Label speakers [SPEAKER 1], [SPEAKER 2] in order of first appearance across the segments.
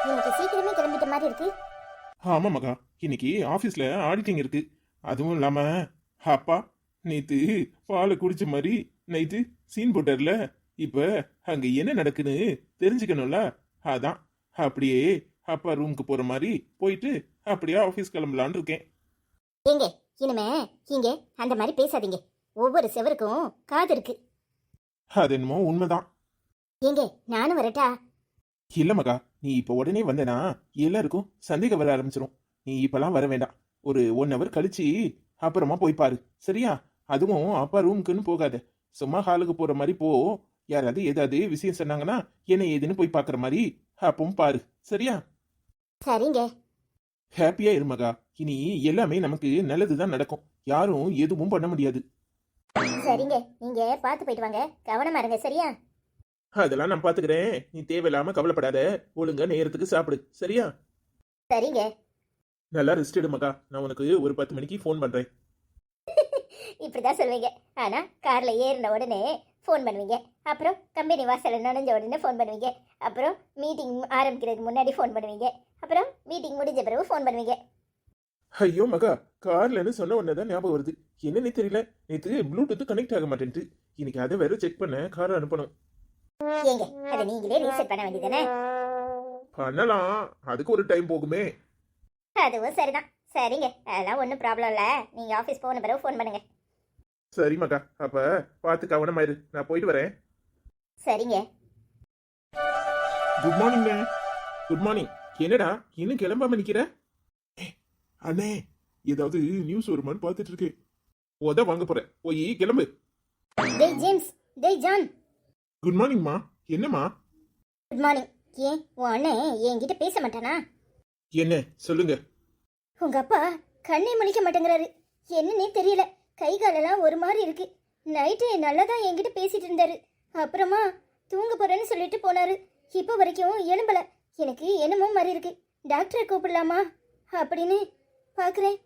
[SPEAKER 1] இன்னைக்கு சீக்கிரமே கிளம்பிட்ட மாதிரி இருக்கு.
[SPEAKER 2] ஆமா மகா, இன்னைக்கு ஆபீஸ்ல ஆடிட்டிங் இருக்கு. அதுவும் இல்லாம அப்பா நேத்து பாலை குடிச்ச மாதிரி நைட்டு சீன் போட்டார்ல. இப்ப அங்க என்ன நடக்குன்னு தெரிஞ்சுக்கணும்ல. அதான் அப்படியே அப்பா ரூமுக்கு போற மாதிரி போயிட்டு அப்படியே ஆபீஸ் கிளம்பலான்னு இருக்கேன்.
[SPEAKER 1] ஏங்க, இனிமே இங்க அந்த மாதிரி பேசாதீங்க. ஒவ்வொரு செவருக்கும் காது இருக்கு.
[SPEAKER 2] அது என்னமோ உண்மைதான்.
[SPEAKER 1] ஏங்க, நானும் வரட்டா?
[SPEAKER 2] இல்ல மகா, நீ இப்ப உடனே வந்தனா எல்லாருக்கும் சந்தேகம் வர ஆரம்பிச்சிடும். நீ இப்பெல்லாம் வர வேண்டாம். ஒரு 1 hour கழிச்சு அப்புறமா போய் பாரு, சரியா? அதுவும் அப்பா ரூமுக்குன்னு போகாத. சும்மா ஹாலுக்கு போற மாதிரி போ. யாராவது ஏதாவது விஷயம் சொன்னாங்கன்னா என்ன ஏதுன்னு போய் பாக்குற மாதிரி அப்பவும் பாரு, சரியா?
[SPEAKER 1] சரிங்க.
[SPEAKER 2] ஹாப்பியா இரு மகா. இனி எல்லாமே நமக்கு நல்லதுதான் நடக்கும். யாரும் எதுவும் பண்ண முடியாது.
[SPEAKER 1] சரிங்க, நீங்க பார்த்து போயிட்டு வாங்க. கவனமா இருங்க, சரியா?
[SPEAKER 2] அதெல்லாம் நான் பாத்துக்கிறேன். நீ தேவையில்லாம கவலைப்படாத. ஒழுங்கா நேரத்துக்கு சாப்பிடு, சரியா?
[SPEAKER 1] சரிங்க.
[SPEAKER 2] நல்லா ரெஸ்ட் எடு மகா. நான் உனக்கு ஒரு 10 மணிக்கு ஃபோன் பண்றேன்.
[SPEAKER 1] இப்படிதான் சொல்வீங்க. ஆனா கார்ல ஏறின உடனே ஃபோன் பண்ணுவீங்க. அப்புறம் கம்பெனி வாசல்ல நுழைஞ்ச உடனே ஃபோன் பண்ணுவீங்க. அப்புறம் மீட்டிங் ஆரம்பிக்கிறதுக்கு முன்னாடி ஃபோன் பண்ணுவீங்க. அப்புறம் மீட்டிங் முடிஞ்ச பிறகு ஃபோன் பண்ணுவீங்க.
[SPEAKER 2] ஐயோ மகா, கார்லன்னு சொன்ன உடனே தான் ஞாபகம் வருது. என்னன்னே தெரியல, நேற்று ப்ளூடூத் கனெக்ட் ஆக மாட்டேன்ட்டு. இன்னைக்கு அதை வேற செக் பண்ண கார் அனுப்பணும்.
[SPEAKER 1] ஏங்க, அதை நீங்களே ரீசெட் பண்ண வேண்டியதானே?
[SPEAKER 2] பண்ணலாம், அதுக்கு ஒரு டைம் போகுமே.
[SPEAKER 1] அதுவும் சரிதான். சரிங்க, அதெல்லாம் ஒன்றும் ப்ராப்ளம் இல்லை. நீங்க ஆஃபீஸ் போன பிறகு ஃபோன் பண்ணுங்க.
[SPEAKER 2] சரி மகா, அப்ப பார்த்து கவனமாயிரு. நான் போயிட்டு வரேன்.
[SPEAKER 1] சரிங்க.
[SPEAKER 2] Good morning. Good morning. என்னடா இன்னும் கிளம்பாம நிக்கிற? அண்ணே, ஏதாவது நியூஸ் வருமான்னு பார்த்துட்டு இருக்கேன். உத வாங்க போறேன், போய் கிளம்பு.
[SPEAKER 1] டேய் ஜேம்ஸ், டேய் ஜான்.
[SPEAKER 2] குட் மார்னிங்மா. என்னம்மா?
[SPEAKER 1] Good morning. ஏன் உன் அண்ணன் என்கிட்ட பேச மாட்டானா?
[SPEAKER 2] என்ன சொல்லுங்க.
[SPEAKER 1] உங்க அப்பா கண்ணே முழிக்க மாட்டேங்கிறாரு. என்னன்னே தெரியல. கை காலெல்லாம் ஒரு மாதிரி இருக்கு. நைட்டு நல்லா தான் என்கிட்ட பேசிட்டு இருந்தாரு. அப்புறமா தூங்க போறேன்னு சொல்லிட்டு போனாரு. இப்போ வரைக்கும் எழும்பல. எனக்கு என்னமோ மாதிரி இருக்கு. டாக்டரை கூப்பிடலாமா அப்படின்னு பாக்குறேன்.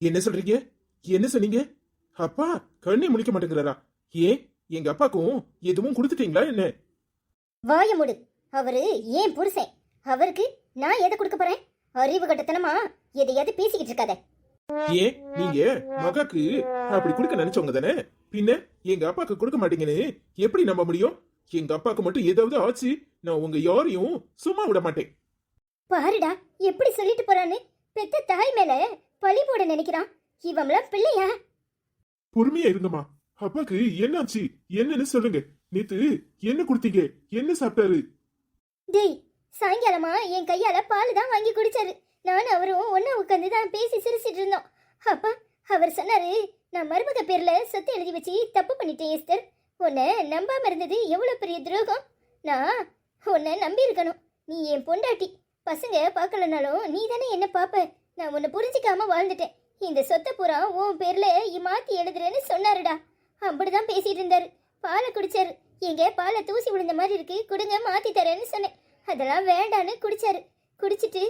[SPEAKER 2] என்ன சொல்றீங்க? என்ன சொன்னீங்க? அப்பா கண்ணே முழிக்க மாட்டேங்கிறாரா? ஏன் எங்க அப்பாக்கும் எதுவும் கொடுத்துட்டீங்களா என்ன?
[SPEAKER 1] வாய மூடு. அவரு ஏன் புருஷன். அவருக்கு நான் எதை கொடுக்க போறேன்? அறிவு கட்டத்தனமா எதையாவது பேசிக்கிட்டு இருக்காத.
[SPEAKER 2] ஏன் நீங்க மகாக்கு அப்படி கொடுக்க நினைச்சவங்க தானே? பின்ன எங்க அப்பாக்கு கொடுக்க மாட்டீங்கன்னு எப்படி நம்ப முடியும்? எங்க அப்பாக்கு மட்டும் ஏதாவது ஆச்சு, நான் உங்க யாரையும் சும்மா விட மாட்டேன்.
[SPEAKER 1] பாருடா எப்படி சொல்லிட்டு போறான்னு. பெத்த தாய் மேல பழி போட நினைக்கிறான். இவம்லாம் பிள்ளையா?
[SPEAKER 2] பொறுமையா இருங்கம்மா. அப்பாக்கு என்னாச்சு என்னன்னு சொல்லுங்க. நேத்து என்ன கொடுத்தீங்க? என்ன சாப்பிட்டாரு?
[SPEAKER 1] டேய், சாயங்காலமா என் கையால பால் தான் வாங்கி குடிச்சாரு. நானும் அவரும் ஒன்னா உட்காந்து தான் பேசி சிரிச்சிட்டு இருந்தோம். அப்பா அவர் சொன்னாரு, நான் மருமக பேர்ல சொத்து எழுதி வச்சு தப்பு பண்ணிட்டேன் எஸ்தர். உன்னை நம்பாம இருந்தது எவ்வளவு பெரிய துரோகம். நான் உன்னை நம்பி இருக்கணும். நீ என் பொண்டாட்டி. பசங்க பார்க்கலனாலும் நீ தானே என்ன பாப்ப. நான் உன்னை புரிஞ்சிக்காம வாழ்ந்துட்டேன். இந்த சொத்தை பூரா உன் பேர்ல மாத்தி எழுதுறேன்னு சொன்னாருடா. அப்படிதான் பேசிட்டு இருந்தாரு. பாலை குடிச்சாரு. எங்க பாலை தூசி விழுந்த மாதிரி இருக்கு, கொடுங்க மாத்தி தரேன்னு சொன்னேன். அதெல்லாம் வேண்டான்னு குடிச்சாரு. குடிச்சிட்டு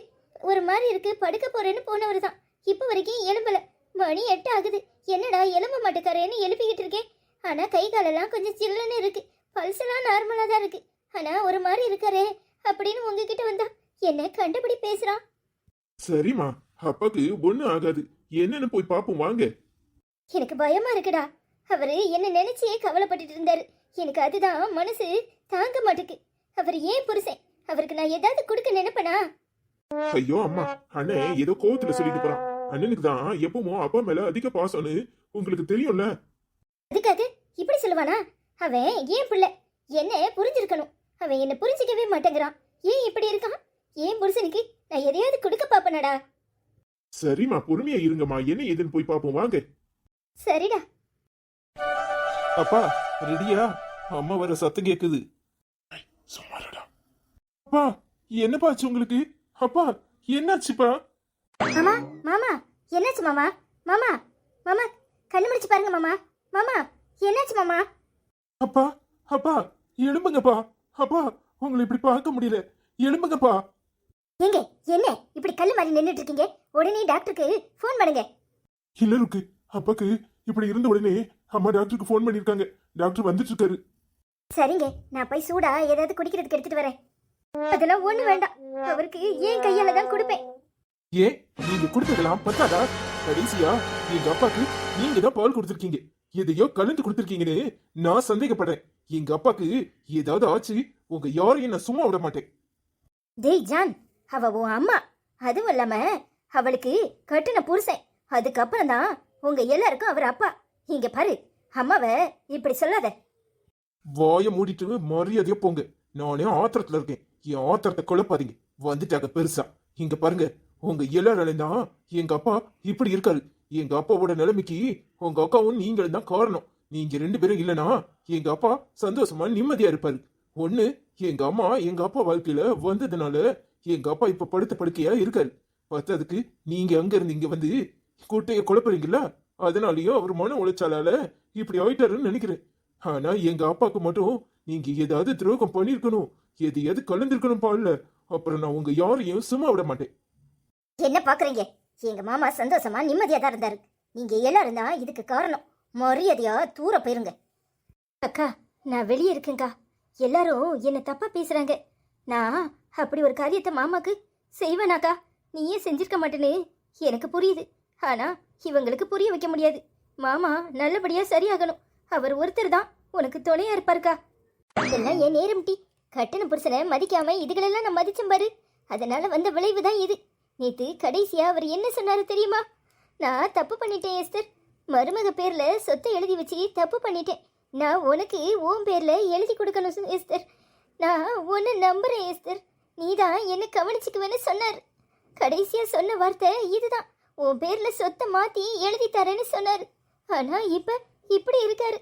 [SPEAKER 1] ஒரு மாதிரி இருக்கு, படுக்க போறேன்னு போனவர் தான். இப்போ வரைக்கும் எழும்பல. மணி 8 ஆகுது. என்னடா எலும்ப மாட்டுக்காரேன்னு எழுப்பிக்கிட்டு இருக்கேன். ஆனா கை காலெல்லாம் கொஞ்சம் சில்லுன்னு இருக்கு. பல்ஸ் எல்லாம் நார்மலா தான் இருக்கு. ஆனா ஒரு மாதிரி இருக்காரே அப்படின்னு உங்ககிட்ட வந்தா என்ன கண்டுபிடி பேசுறான்.
[SPEAKER 2] சரிம்மா, அப்பாக்கு ஒண்ணு ஆகாது. என்னன்னு போய் பாப்போம் வாங்க.
[SPEAKER 1] எனக்கு பயமா இருக்குடா. அவரு என்ன நினைச்சே கவலைப்பட்டுட்டு இருந்தாரு. எனக்கு அதுதான் மனசு தாங்க மாட்டுக்கு. அவர் ஏன் புருஷன். அவருக்கு நான் ஏதாவது கொடுக்க நினைப்பனா?
[SPEAKER 2] ஐயோ அம்மா, அண்ணன் ஏதோ கோவத்துல சொல்லிட்டு போறான். அண்ணனுக்கு தான் எப்பவும் அப்பா மேல அதிக பாசம்னு உங்களுக்கு தெரியும்ல.
[SPEAKER 1] அதுக்காக இப்படி சொல்லுவானா? அவன் ஏன் பிள்ளை. என்ன புரிஞ்சிருக்கணும். அவன் என்ன புரிஞ்சிக்கவே மாட்டேங்கிறான். ஏன் இப்படி இருக்கான்? ஏன் புருஷனுக்கு நான் எதையாவது கொடுக்க பாப்பனடா.
[SPEAKER 2] சரிம்மா, பொறுமையா இருங்கம்மா. என்ன ஏதுன்னு போய் பாப்போம் வாங்க.
[SPEAKER 1] சரிடா.
[SPEAKER 2] அப்பா ரெடியா? அம்மா வர சத்தம் கேக்குது. சும்மாடா. அப்பா என்னப்பா ஆச்சு உங்களுக்கு? அப்பா என்னாச்சுப்பா?
[SPEAKER 1] மாமா, மாமா என்னாச்சு மாமா? மாமா, மாமா கண்ணு முடிச்சு பாருங்க மாமா. மாமா என்னாச்சு மாமா?
[SPEAKER 2] அப்பா அப்பா எழும்புங்கப்பா. அப்பா உங்களை இப்படி பார்க்க முடியல. எழும்புங்கப்பா.
[SPEAKER 1] ஏங்க, என்ன இப்படி கல்லு மாதிரி நின்னுட்டு இருக்கீங்க? உடனே டாக்டருக்கு ஃபோன் பண்ணுங்க.
[SPEAKER 2] இல்ல இருக்கு. அப்பாக்கு இப்படி இருந்த உடனே அம்மா டாக்டருக்கு ஃபோன் பண்ணிருக்காங்க. டாக்டர் வந்துட்டு இருக்காரு.
[SPEAKER 1] சரிங்க, நான் போய் சூடா ஏதாவது குடிக்கிறதுக்கு எடுத்துட்டு வரேன். அதெல்லாம் ஒண்ணு வேண்டாம். அவருக்கு ஏன் கையால தான் கொடுப்பேன்.
[SPEAKER 2] ஏன் நீங்க கொடுத்ததெல்லாம் பத்தாதா? கடைசியா எங்க அப்பாக்கு நீங்க தான் பால் கொடுத்திருக்கீங்க. எதையோ கலந்து கொடுத்திருக்கீங்கன்னு நான் சந்தேகப்படுறேன். எங்க அப்பாக்கு ஏதாவது ஆச்சு, உங்க யாரையும் நான் சும்மா விட மாட்டேன்.
[SPEAKER 1] டேய் ஜான், அவ உன் அம்மா. அதுவும் இல்லாம அவளுக்கு கட்டின புருஷன். அதுக்கப்புறம் தான் உங்க எல்லாருக்கும் அவர் அப்பா. இங்க பாரு, அம்மாவை இப்படி சொல்லாத.
[SPEAKER 2] வாய மூடிட்டு மரியாதையா போங்க. நானே ஆத்திரத்துல இருக்கேன். என் ஆத்திரத்தை குழப்பாதீங்க. வந்துட்டாங்க பெருசா. இங்க பாருங்க, உங்க எல்லாராலையும் தான் எங்க அப்பா இப்படி இருக்காரு. எங்க அப்பாவோட நிலைமைக்கு உங்க அக்காவும் நீங்களும் தான் காரணம். நீங்க 2 பேரும் இல்லனா எங்க அப்பா சந்தோஷமா நிம்மதியா இருப்பாரு. ஒண்ணு, எங்க அம்மா எங்க அப்பா வாழ்க்கையில வந்ததுனால எங்க அப்பா இப்ப படுத்த படுக்கையா இருக்காரு. பத்தாதுக்கு நீங்க அங்க இருந்து இங்க வந்து கூட்டைய குழப்பறீங்களா, அதனாலயும் அவர் மன உளைச்சலால இப்படி ஆயிட்டாருன்னு நினைக்கிறேன். ஆனா எங்க அப்பாக்கு மட்டும் நீங்க ஏதாவது துரோகம் பண்ணிருக்கணும், எதையாவது கலந்துருக்கணும் பால்ல. அப்புறம் நான் உங்க யாரையும் சும்மா விட மாட்டேன்.
[SPEAKER 1] என்ன பாக்குறீங்க? எங்க மாமா சந்தோஷமா நிம்மதியா தான் இருந்தாரு. நீங்க எல்லாரும் தான் இதுக்கு காரணம். மரியாதையா தூர போயிருங்க. அக்கா, நான் வெளியே இருக்கேங்க்கா. எல்லாரும் என்ன தப்பா பேசுறாங்க. நான் அப்படி ஒரு காரியத்தை மாமாக்கு செய்வேனாக்கா? நீயே செஞ்சிருக்க மாட்டேன்னு எனக்கு புரியுது. ஆனா இவங்களுக்கு புரிய வைக்க முடியாது. மாமா நல்லபடியா சரியாகணும். அவர் ஒருத்தர் தான் உனக்கு துணையா இருப்பாருக்கா. இதெல்லாம் என் நேரம் டி. கட்டண புருஷனை மதிக்காம இதுகளெல்லாம் நான் மதிச்சேன் பாரு. அதனால வந்த விளைவு தான் இது. நேத்து கடைசியா அவர் என்ன சொன்னாரு தெரியுமா? நான் தப்பு பண்ணிட்டேன் எஸ்தர். மருமக பேர்ல சொத்தை எழுதி வச்சு தப்பு பண்ணிட்டேன். நான் உனக்கு உன் பேர்ல எழுதி கொடுக்கணும் எஸ்தர். நான் உன்னை நம்புறேன் எஸ்தர். நீதான் என்ன கவனிச்சுக்குவேன்னு சொன்னார். கடைசியா சொன்ன வார்த்தை இதுதான். உன் பேர்ல சொத்தை மாத்தி எழுதி தரேன்னு சொன்னாரு. ஆனா இப்ப இப்படி இருக்காரு.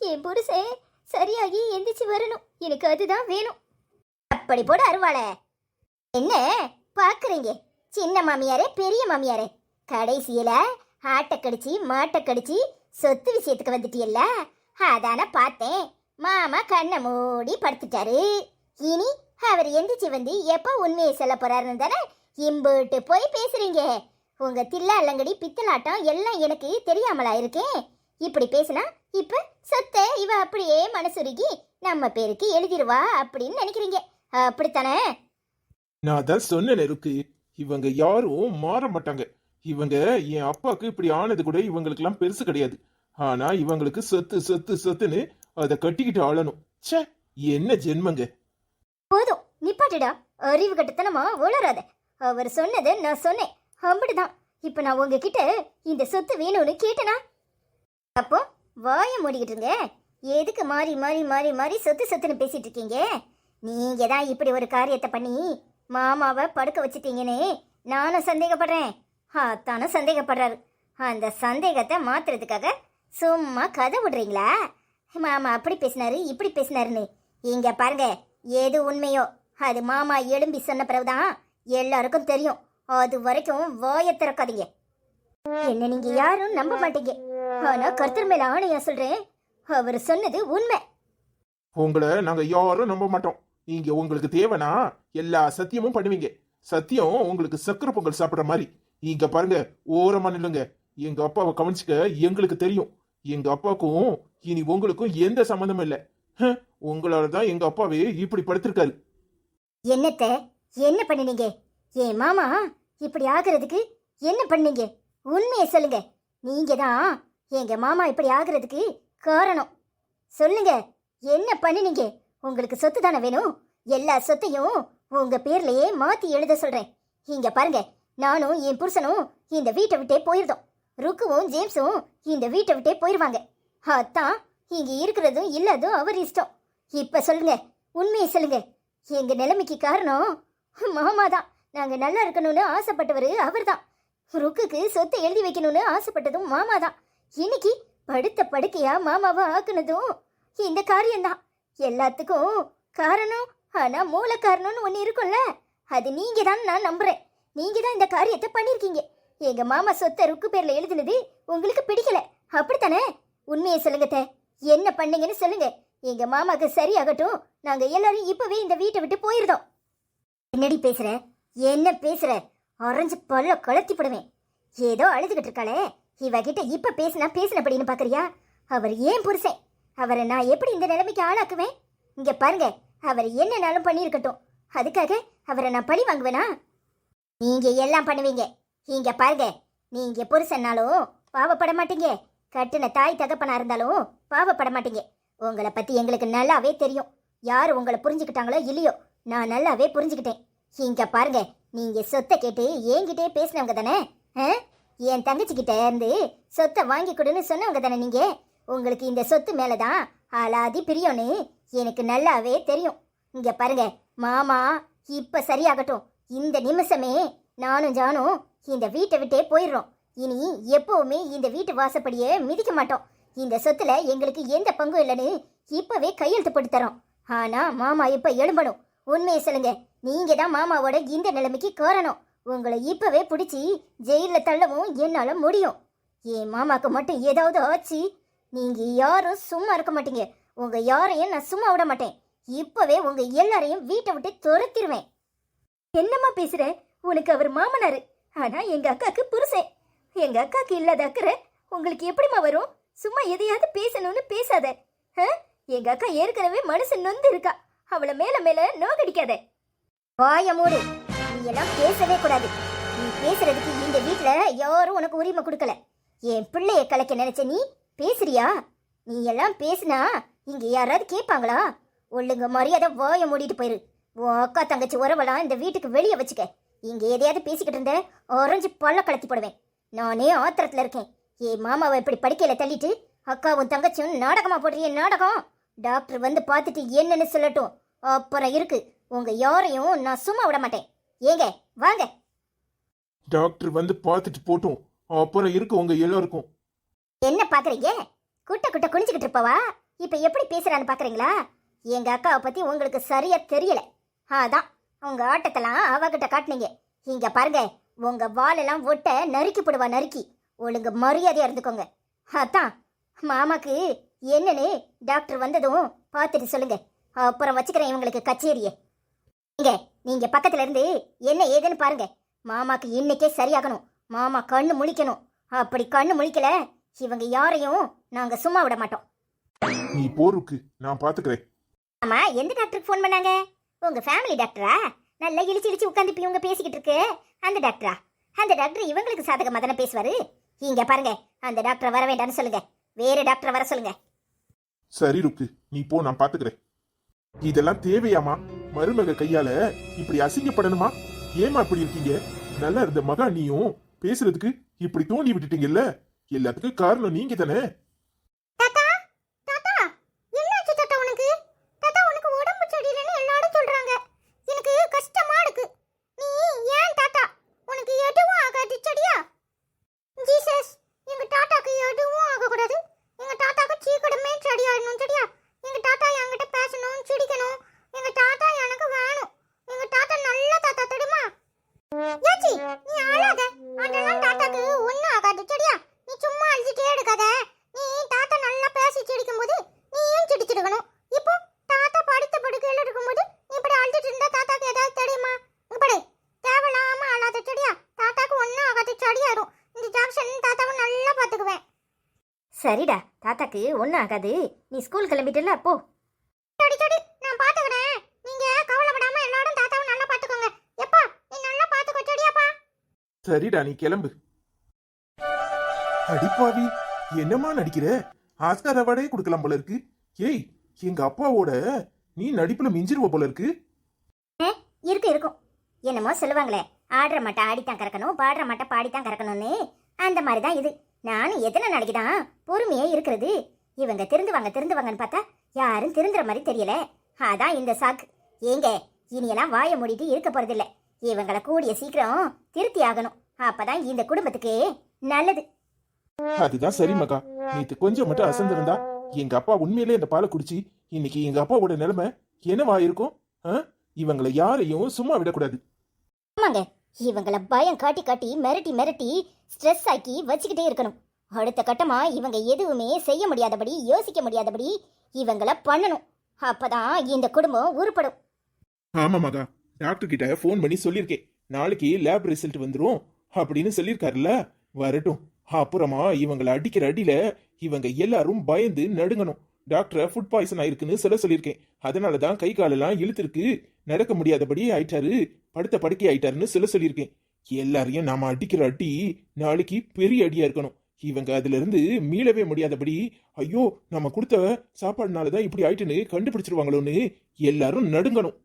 [SPEAKER 1] என் புருஷன் சரியாகி எந்திரிச்சு வரணும். எனக்கு அதுதான் வேணும். அப்படி போட அருவாள. என்ன பாக்குறீங்க சின்ன மாமியாரே பெரிய மாமியாரே? கடைசியில ஆட்டை கடிச்சு மாட்டை கடிச்சு சொத்து விஷயத்துக்கு வந்துட்டியல்ல, அதான பார்த்தேன். மாமா கண்ணை மூடி படுத்துட்டாரு. இனி அவர் எந்திரிச்சு வந்து எப்ப உண்மையை சொல்ல போறாருன்னு தானே இம்புட்டு போய் பேசுறீங்க. உங்க தில்லா அல்லங்கடி பித்தலாட்டம் எல்லாம் எனக்கு தெரியாமலா இருக்கேன். இப்படி பேசினா இப்ப சொத்தை இவ அப்படியே மனசுருகி நம்ம பேருக்கு எழுதிருவா அப்படின்னு நினைக்கிறீங்க, அப்படித்தானே?
[SPEAKER 2] நான் தான் சொன்னேன் இருக்கு, இவங்க யாரும் மாற மாட்டாங்க. இவங்க என் அப்பாக்கு இப்படி ஆனது கூட இவங்களுக்கு எல்லாம் பெருசு கிடையாது. ஆனா இவங்களுக்கு சொத்து சொத்து சொத்துன்னு அதை கட்டிக்கிட்டு ஆளணும். ச்சே, என்ன ஜென்மங்க.
[SPEAKER 1] போதும் நிப்பாட்டுடா. அறிவு கட்டத்தனமா உளராத. அவர் சொன்னதை நான் சொன்னேன், அப்படிதான். இப்ப நான் உங்ககிட்ட இந்த சொத்து வேணும்னு கேட்டனா? அப்போ வாய மூடிக்கிட்டு இருங்க. எதுக்கு மாறி மாறி மாறி மாறி சொத்து சொத்துன்னு பேசிட்டு இருக்கீங்க? நீங்க தான் இப்படி ஒரு காரியத்தை பண்ணி மாமாவை படுக்க வச்சுட்டீங்கன்னு நானும் சந்தேகப்படுறேன். தானும் சந்தேகப்படுறாரு. அந்த சந்தேகத்தை மாத்துறதுக்காக சும்மா கதை விடுறீங்களா? மாமா அப்படி பேசினாரு இப்படி பேசினாருன்னு. இங்க பாருங்க, எது உண்மையோ அது மாமா எழும்பி சொன்ன பிறகுதான் எல்லாருக்கும் தெரியும். அது வரைக்கும் வாயை திறக்காதீங்க. என்ன நீங்க யாரும் நம்ப மாட்டீங்க. ஆனா கர்த்தர் மேல ஆணையா சொல்றேன், அவர் சொன்னது உண்மை.
[SPEAKER 2] உங்களை நாங்க யாரும் நம்ப மாட்டோம். நீங்க உங்களுக்கு தேவைனா எல்லா சத்தியமும் பண்ணுவீங்க. சத்தியம் உங்களுக்கு சக்கரை பொங்கல் சாப்பிடுற மாதிரி. இங்க பாருங்க, ஓரமா நில்லுங்க. எங்க அப்பாவை கவனிச்சுக்க எங்களுக்கு தெரியும். எங்க அப்பாவுக்கும் இனி உங்களுக்கும் எந்த சம்மந்தமும் இல்ல. உங்களாலதான் எங்க அப்பாவே இப்படி படுத்திருக்காரு.
[SPEAKER 1] என்னத்த என்ன பண்ணினீங்க? ஏன் மாமா இப்படி ஆகுறதுக்கு என்ன பண்ணீங்க? உண்மையை சொல்லுங்க. நீங்க தான் எங்க மாமா இப்படி ஆகுறதுக்கு காரணம். சொல்லுங்க, என்ன பண்ணினீங்க? உங்களுக்கு சொத்து தானே வேணும். எல்லா சொத்தையும் உங்க பேர்லயே மாத்தி எழுத சொல்றேன். இங்க பாருங்க, நானும் என் புருஷனும் இந்த வீட்டை விட்டே போயிருந்தோம். ருக்குவும் ஜேம்ஸும் இந்த வீட்டை விட்டே போயிருவாங்க. அதான் இங்க இருக்கிறதும் இல்லாதும் அவர் இஷ்டம். இப்ப சொல்லுங்க, உண்மையை சொல்லுங்க. எங்க நிலைமைக்கு காரணம் மாமா தான். நாங்க நல்லா இருக்கணும்னு ஆசைப்பட்டவரு அவர் தான். ருக்குக்கு சொத்தை எழுதி வைக்கணும்னு ஆசைப்பட்டதும் மாமா தான். இன்னைக்கு படுத்த படுக்கையா மாமாவை ஆக்குனதும் இந்த காரியம்தான். எல்லாத்துக்கும் காரணம், ஆனா மூல காரணம்னு ஒண்ணு இருக்கும்ல, அது நீங்க தான். நான் நம்புறேன் நீங்க தான் இந்த காரியத்தை பண்ணிருக்கீங்க. எங்க மாமா சொத்தை ருக்கு பேர்ல எழுதுனது உங்களுக்கு பிடிக்கல, அப்படித்தானே? உண்மையை சொல்லுங்க. என்ன பண்ணீங்கன்னு சொல்லுங்க. எங்க மாமாக்கு சரியாகட்டும். நாங்க எல்லாரும் இப்பவே இந்த வீட்டை விட்டு போயிருந்தோம். என்னடி பேசுற? என்ன பேசுற? அரைஞ்சு பல்ல கலத்தி போடுவேன். ஏதோ அழுதுகிட்டு இருக்காளே இவகிட்ட இப்ப பேசினபடின்னு பாக்குறியா? அவர் ஏன் புருஷன். அவரை நான் எப்படி இந்த நிலைமைக்கு ஆளாக்குவேன்? இங்க பாருங்க, அவர் என்னனாலும் பண்ணியிருக்கட்டும். அதுக்காக அவரை நான் பழி வாங்குவேனா? நீங்க எல்லாம் பண்ணுவீங்க. இங்க பாருங்க, நீங்க புருஷன்னாலும் பாவப்பட மாட்டீங்க, கட்டின தாய் தகப்பனா இருந்தாலும் பாவப்பட மாட்டீங்க. உங்களை பத்தி எங்களுக்கு நல்லாவே தெரியும். யாரு உங்களை புரிஞ்சுக்கிட்டாங்களோ இல்லையோ, நான் நல்லாவே புரிஞ்சுக்கிட்டேன். இங்க பாருங்க, நீங்க சொத்தை கேட்டு என்கிட்டே பேசினவங்க தானே? என் தங்கச்சி கிட்ட இருந்து சொத்தை வாங்கி கொடுன்னு சொன்னவங்க தானே நீங்க? உங்களுக்கு இந்த சொத்து மேலதான் அலாதி பிரியம்னு எனக்கு நல்லாவே தெரியும். இங்க பாருங்க மாமா, இப்ப சரியாகட்டும். இந்த நிமிஷமே நானும் ஜானும் இந்த வீட்டை விட்டே போயிடுறோம். இனி எப்பவுமே இந்த வீட்டு வாசப்படியே மிதிக்க மாட்டோம். இந்த சொத்துல எங்களுக்கு எந்த பங்கும் இல்லைன்னு இப்பவே கையெழுத்து போட்டு தரோம். ஆனா மாமா இப்ப எழும்பணும். உண்மையை சொல்லுங்க, நீங்க தான் மாமாவோட இந்த நிலைமைக்கு காரணம். உங்களை இப்பவே பிடிச்சி ஜெயில தள்ளவும் என்னால முடியும். என் மாமாக்கு மட்டும் ஏதாவது ஆச்சு, நீங்க யாரும் சும்மா இருக்க மாட்டீங்க. உங்க யாரையும் நான் சும்மா விட மாட்டேன். இப்பவே உங்க எல்லாரையும் வீட்டை விட்டு துரத்திடுவேன். என்னம்மா பேசுற? உனக்கு அவர் மாமனாரு, ஆனா எங்க அக்காக்கு புருஷன். எங்க அக்காக்கு இல்லாத அக்கறை உங்களுக்கு எப்படிமா வரும்? சும்மா எதையாவது பேசணும்னு பேசாத. எங்க அக்கா ஏற்கனவே மனுஷன் நொந்து இருக்கா. அவளை மேல மேல நோக்கடிக்காத. வாய மூடு. நீ எல்லாம் பேசவே கூடாது. நீ பேசுறதுக்கு இந்த வீட்டுல யாரும் உனக்கு உரிமை கொடுக்கல. என் பிள்ளைய கலைக்க நினைச்ச நீ பேசுறியா? நீ எல்லாம் பேசுனா இங்க யாராவது கேட்பாங்களா? ஒழுங்க மரியாதை வாய மூடிட்டு போயிரு. உன் அக்கா தங்கச்சி உறவெல்லாம் இந்த வீட்டுக்கு வெளியே வச்சுக்க. இங்க எதையாவது பேசிக்கிட்டு இருந்த ஆரஞ்சு பல்ல கலத்தி போடுவேன். நானே ஆத்திரத்துல இருக்கேன். என் மாமாவை இப்படி படிக்கையில தள்ளிட்டு அக்காவும் தங்கச்சியும் நாடகமா போடுறிய நாடகம். டாக்டர் வந்து பார்த்துட்டு என்னன்னு சொல்லட்டும், அப்புறம் இருக்கு. உங்க யாரையும் நான் சும்மா விட மாட்டேன். ஏங்க வாங்க.
[SPEAKER 2] டாக்டர் வந்து பார்த்துட்டு போட்டும், அப்புறம் இருக்கு உங்க எல்லாருக்கும்.
[SPEAKER 1] என்ன பாக்குறீங்க? குட்ட குட்ட குனிஞ்சுக்கிட்டு இருப்பவா இப்ப எப்படி பேசுறான்னு பாக்குறீங்களா? எங்க அக்காவை பத்தி உங்களுக்கு சரியா தெரியல. அதான் உங்க ஆட்டத்தெல்லாம் அவகிட்ட காட்டினீங்க. இங்க பாருங்க, உங்க வாலெல்லாம் ஒட்ட நறுக்கி போடுவா, நறுக்கி. ஒழுங்கு மரியாதையா இருந்துக்கோங்க. அதான் மாமாக்கு என்னன்னு டாக்டர் வந்ததும் பார்த்துட்டு சொல்லுங்க. அப்புறம் வச்சுக்கிறேன் இவங்களுக்கு கச்சேரியை. நீங்க பக்கத்துல இருந்து என்ன ஏதுன்னு பாருங்க. மாமாக்கு இன்னைக்கே சரியாகணும். மாமா கண்ணு முழிக்கணும். அப்படி கண்ணு முழிக்கல இவங்க யாரையும் நாங்க சும்மா விட மாட்டோம்.
[SPEAKER 2] நீ போருக்கு, நான் பாத்துக்கிறேன்.
[SPEAKER 1] ஆமா, எந்த டாக்டருக்கு ஃபோன் பண்ணாங்க? உங்க ஃபேமிலி டாக்டரா? நல்லா இழிச்சு இழிச்சு உட்காந்து இவங்க பேசிக்கிட்டு இருக்கு அந்த டாக்டரா? அந்த டாக்டர் இவங்களுக்கு சாதகமா தானே பேசுவாரு. இங்க பாருங்க, அந்த டாக்டர் வர வேண்டாம்னு சொல்லுங்க. வேற டாக்டர் வர சொல்லுங்க.
[SPEAKER 2] சரி ருக்கு, நீ போ, நான் பாத்துக்கிறேன். இதெல்லாம் தேவையாமா? மருமக கையால இப்படி அசிங்கப்படணுமா? ஏமா இப்படி இருக்கீங்க? நல்லா இருந்த மகா நீயும் பேசுறதுக்கு இப்படி தோண்டி விட்டுட்டீங்கல்ல. எல்லாத்துக்கும் காரணம் நீங்க தானே.
[SPEAKER 1] தாத்தா தாத்தா, என்னாச்சு தாத்தா? உனக்கு தாத்தா, உனக்கு உடம்பு சரியில்லைன்னு எல்லாரும் சொல்றாங்க. எனக்கு கஷ்டமா இருக்கு. நீ ஏன் தாத்தா? உனக்கு எதுவும் ஆகாது சரியா? ஜீசஸ், எங்க தாத்தாக்கு எதுவும் ஆக கூடாது. எங்க தாத்தாக்கு சீக்கிரமே சரியாயிடணும் சரியா? எங்க தாத்தா என்கிட்ட பேசணும், சிரிக்கணும். எங்க தாத்தா எனக்கு வேணும். எங்க தாத்தா நல்ல தாத்தா தெரியுமா? யாச்சி, நீ அழாத. அதெல்லாம் தாத்தாக்கு ஒண்ணும் ஆகாது சரியா? நீ சும்மா அழுதுட்டே இருக்காத. நீ தாத்தா நல்லா பேசி சிரிக்கும் போது நீயும் சிரிச்சிருக்கணும். இப்போ தாத்தா படுத்த படுக்கையில இருக்கும்போது நீ இப்படி அழுதுட்டு இருந்தா தாத்தாக்கு ஏதாவது தெரியுமா? இப்படி தேவையில்லாம அழாத சரியா? தாத்தாக்கு ஒன்னும் ஆகாது சரியாயிரும். இந்த ஜாக்சன் தாத்தாவை நல்லா பாத்துக்குவேன். சரிடா, தாத்தாக்கு ஒன்னும் ஆகாது. நீ ஸ்கூல் கிளம்பிட்டல அப்போ. சரி சரி, நான் பாத்துக்கிறேன். நீங்க கவலைப்படாம எல்லாரும் தாத்தாவை நல்லா பாத்துக்கோங்க. எப்பா, நீ நல்லா பாத்துக்கோ சரியாப்பா?
[SPEAKER 2] சரிடா, நீ கிளம்பு. அடிப்பாவி, என்னமா நடிக்கிற? ஆஸ்கார் அவார்டே கொடுக்கலாம் போல இருக்கு. ஏய், எங்க அப்பாவோட நீ நடிப்புல மிஞ்சிருவ போல இருக்கு.
[SPEAKER 1] இருக்கும். என்னமோ சொல்லுவாங்களே, ஆடுற மாட்டை ஆடித்தான் கறக்கணும், பாடுற மாட்டை பாடித்தான் கறக்கணும்னு. அந்த மாதிரி தான் இது. நானும் எத்தனை நாளைக்கு தான் பொறுமையே இருக்கிறது? இவங்க திருந்துவாங்கன்னு பார்த்தா யாரும் திருந்துற மாதிரி தெரியல. அதான் இந்த சாக்கு. ஏங்க, இனியெல்லாம் வாய மூடிட்டு இருக்க போறதில்ல. இவங்களை கூடிய சீக்கிரம் திருத்தி ஆகணும். அப்பதான் இந்த குடும்பத்துக்கு நல்லது.
[SPEAKER 2] அதுதான் சரி மகா. நேத்து கொஞ்சம் மட்டும் அசந்திருந்தா எங்க அப்பா உண்மையிலே இந்த பாலை குடிச்சு இன்னைக்கு எங்க அப்பாவோட நிலைமை என்னவா இருக்கும்? இவங்களை யாரையும் சும்மா விடக்கூடாது.
[SPEAKER 1] ஆமாங்க, இவங்களை பயம் காட்டி காட்டி மிரட்டி ஸ்ட்ரெஸ் ஆக்கி வச்சுக்கிட்டே இருக்கணும். அடுத்த கட்டமா இவங்க எதுவுமே செய்ய முடியாதபடி, யோசிக்க முடியாதபடி இவங்களை பண்ணணும். அப்பதான் இந்த குடும்பம் உருப்படும்.
[SPEAKER 2] ஆமா மகா, டாக்டர் கிட்ட போன் பண்ணி சொல்லியிருக்கேன். நாளைக்கு லேப் ரிசல்ட் வந்துரும் அப்படின்னு சொல்லியிருக்காருல்ல. வரட்டும். அப்புறமா இவங்களை அடிக்கிற அடியில இவங்க எல்லாரும் பயந்து நடுங்கணும். டாக்டரை ஃபுட் பாய்சன் ஆயிருக்குன்னு சொல்லியிருக்கேன். அதனாலதான் கை காலெல்லாம் இழுத்துருக்கு, நடக்க முடியாதபடி ஆயிட்டாரு, படுத்த படுக்கை ஆயிட்டாருன்னு சொல்லியிருக்கேன். எல்லாரையும் நாம அடிக்கிற அடி நாளைக்கு பெரிய அடியா இருக்கணும். இவங்க அதுல இருந்து மீளவே முடியாதபடி, ஐயோ நம்ம கொடுத்த சாப்பாடுனாலதான் இப்படி ஆயிட்டுன்னு கண்டுபிடிச்சிருவாங்களோன்னு எல்லாரும் நடுங்கணும்.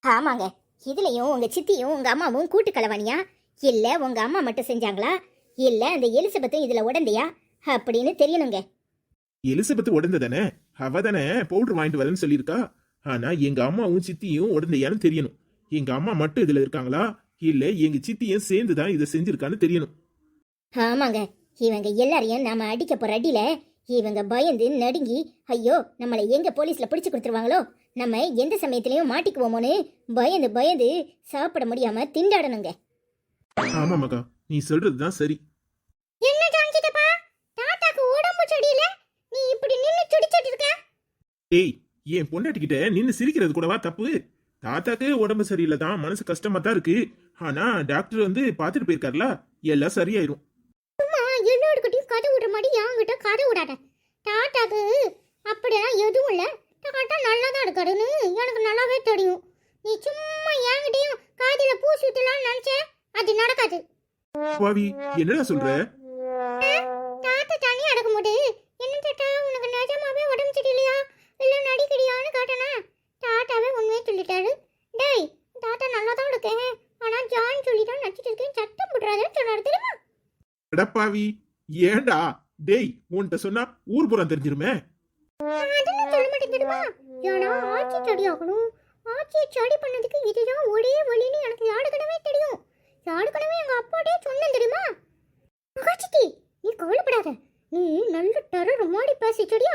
[SPEAKER 1] ஆமாங்க, இதுலயும் உங்க சித்தியும் உங்க அம்மாவும் கூட்டு கலவாணியா, இல்ல உங்க அம்மா மட்டும் செஞ்சாங்களா, இல்ல அந்த எலிசபெத்தும் இதுல உடந்தையா அப்படின்னு தெரியணுங்க.
[SPEAKER 2] எலிசபெத் உடந்ததானே, அவ தானே பவுடர் வாங்கிட்டு வரேன்னு சொல்லியிருக்கா. ஆனா எங்க அம்மாவும் சித்தியும் உடந்தையான்னு தெரியணும். எங்க அம்மா மட்டும் இதுல இருக்காங்களா, இல்ல எங்க சித்தியும் சேர்ந்துதான் இதை செஞ்சிருக்கான்னு தெரியணும்.
[SPEAKER 1] ஆமாங்க, இவங்க எல்லாரையும் நாம அடிக்க போற அடியில இவங்க பயந்து நடுங்கி, ஐயோ நம்மளை எங்க போலீஸ்ல பிடிச்சு கொடுத்துருவாங்களோ, நம்ம எந்த சமயத்திலயும் மாட்டிக்குவோமோன்னு பயந்து பயந்து சாப்பிட முடியாம திண்டாடணுங்க.
[SPEAKER 2] ஆமா மகா, நீ சொல்றதுதான் சரி.
[SPEAKER 1] என்ன காஞ்சிட்டப்பா, தாத்தாக்கு உடம்பு சரியில்லை, நீ இப்படி நின்னு துடிச்சிட்டு இருக்க?
[SPEAKER 2] ஏய், என் பொண்டாட்டிக்கிட்ட நின்னு சிரிக்கிறது கூடவா தப்பு? தாத்தாக்கு உடம்பு சரியில்லைதான், மனசு கஷ்டமா தான் இருக்கு. ஆனா டாக்டர் வந்து பாத்துட்டு போயிருக்காருல, எல்லாம் சரியாயிரும்.
[SPEAKER 1] எல்லாருக்கிட்டையும் கதை விடுற மாதிரி என்கிட்ட கதை விடாத. டாட்டாக்கு அப்படியெல்லாம் எதுவும் இல்லை, டாட்டா நல்லா தான் இருக்காருன்னு எனக்கு நல்லாவே தெரியும். நீ சும்மா என்கிட்டயும் காதில பூசி விட்டுலான்னு நினைச்ச, அது நடக்காது.
[SPEAKER 2] பாவி, என்னடா சொல்ற?
[SPEAKER 1] தாத்தா தண்ணி அடக்கும்போது என்ன தாத்தா உனக்கு நிஜமாவே உடம்பு சரியில்லையா இல்ல நடிக்கிறியான்னு காட்டனா, டாட்டாவே உண்மையை சொல்லிட்டாரு. டேய், தாத்தா நல்லா தான் இருக்கேன், ஆனா ஜான் சொல்லி தான் நடிச்சிட்டு இருக்கேன், சத்தம் போடுறாதே சொன்னாரு தெரியுமா?
[SPEAKER 2] அடப்பாவி, ஏண்டா? டேய், உன்கிட்ட சொன்னா ஊர் புறம் தெரிஞ்சிருமே.
[SPEAKER 1] அதெல்லாம் சொல்ல மாட்டேன் தெரியுமா? ஏன்னா ஆட்சி செடி ஆகணும், ஆட்சியை செடி பண்ணதுக்கு இதுதான் ஒரே வழின்னு எனக்கு யாருக்கனவே தெரியும். யாருக்கனவே எங்க அப்பாட்டே சொன்னேன் தெரியுமா? மகாச்சிட்டி, நீ கவலைப்படாத, நீ நல்ல டெரர் மாதிரி பேசி சரியா?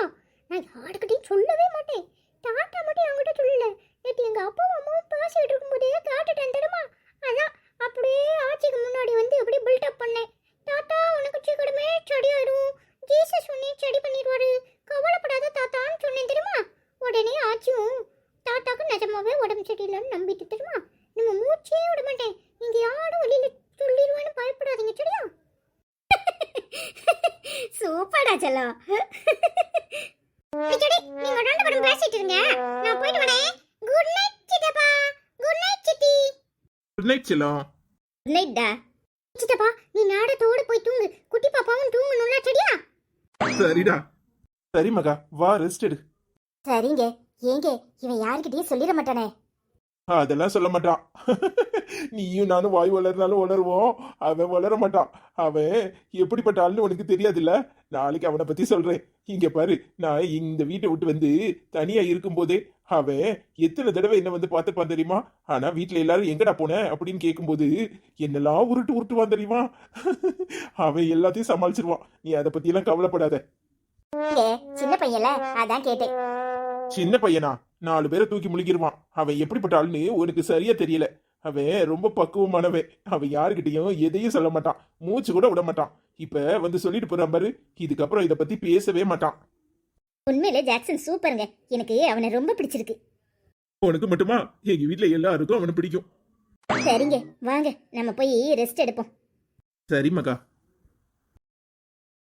[SPEAKER 1] நான் யாருக்கிட்டையும் சொல்லவே மாட்டேன். டாட்டா மட்டும் என்கிட்ட சொல்லல, நேற்று எங்க அப்பாவும் அம்மாவும் பேசிட்டு இருக்கும்போதே கேட்டுட்டேன் தெரியுமா? அதான் அப்படியே ஆட்சிக்கு முன்னாடி வந்து அப்படியே பில்டப் பண்ணேன். தாத்தா உனக்கு சீக்கிரமே சரியாயிடும், ஜீசஸ் உன்னை சரி பண்ணிடுவாரு, கவலைப்படாத தாத்தான்னு சொன்னேன் தெரியுமா? உடனே ஆச்சும் தாத்தாக்கு நிஜமாவே உடம்பு சரியில்லைன்னு நம்பிட்டு தெரியுமா? நம்ம மூச்சே விட மாட்டேன், நீங்க யாரும் வெளியில சொல்லிடுவேன்னு பயப்படாதீங்க சரியா? சூப்பரா செல்லம். நீங்க ரெண்டு பேரும் பேசிட்டு இருங்க, நான் போயிட்டு வரேன். குட் நைட் சித்தப்பா. குட் நைட் சித்தி.
[SPEAKER 2] குட் நைட் செல்லம்.
[SPEAKER 1] குட் நைட் டா. சித்தப்பா, நீ நாடத்தோட போய் தூங்கு, குட்டி பாப்பாவும் தூங்கணும்ல சரியா?
[SPEAKER 2] சரிடா. சரி மகா, வா ரெஸ்ட் எடு.
[SPEAKER 1] சரிங்க. ஏங்க இவன் யாருக்கிட்டயும் சொல்லிட மாட்டானே?
[SPEAKER 2] அதெல்லாம் சொல்ல மாட்டான். நீயும் நானும் வாய் வளர்னாலும் வளருவோம், அவன் வளர மாட்டான். அவன் எப்படிப்பட்ட ஆள்னு உனக்கு தெரியாதுல்ல, நாளைக்கு அவனை பத்தி சொல்றேன். இங்க பாரு, நான் இந்த வீட்டை விட்டு வந்து தனியா இருக்கும் போதே அவன் எத்தனை தடவை என்ன வந்து பார்த்துப்பான் தெரியுமா? ஆனா வீட்டுல எல்லாரும் எங்கடா போன அப்படின்னு கேட்கும்போது என்னெல்லாம் உருட்டுவான் தெரியுமா? அவன் எல்லாத்தையும் சமாளிச்சிருவான், நீ அதை பத்தி எல்லாம் கவலைப்படாத.
[SPEAKER 1] சின்ன பையன்ல, அதான் கேட்டேன்.
[SPEAKER 2] சின்ன பையனா? 4 பேரை தூக்கி முழுகிருவான். அவன் எப்படிப்பட்ட ஆளுன்னு உனக்கு சரியா தெரியல. அவன் ரொம்ப பக்குவமானவன். அவன் யாருக்கிட்டையும் எதையும் சொல்ல மாட்டான், மூச்சு கூட விட மாட்டான். இப்ப வந்து சொல்லிட்டு போறான் பாரு, இதுக்கப்புறம் இதை பத்தி பேசவே மாட்டான்.
[SPEAKER 1] உண்மையிலே ஜாக்சன் சூப்பருங்க, எனக்கு அவனை ரொம்ப பிடிச்சிருக்கு.
[SPEAKER 2] உனக்கு மட்டுமா? எங்க வீட்டுல எல்லாருக்கும் அவனை பிடிக்கும்.
[SPEAKER 1] சரிங்க, வாங்க நம்ம போய் ரெஸ்ட் எடுப்போம்.
[SPEAKER 2] சரி மகா.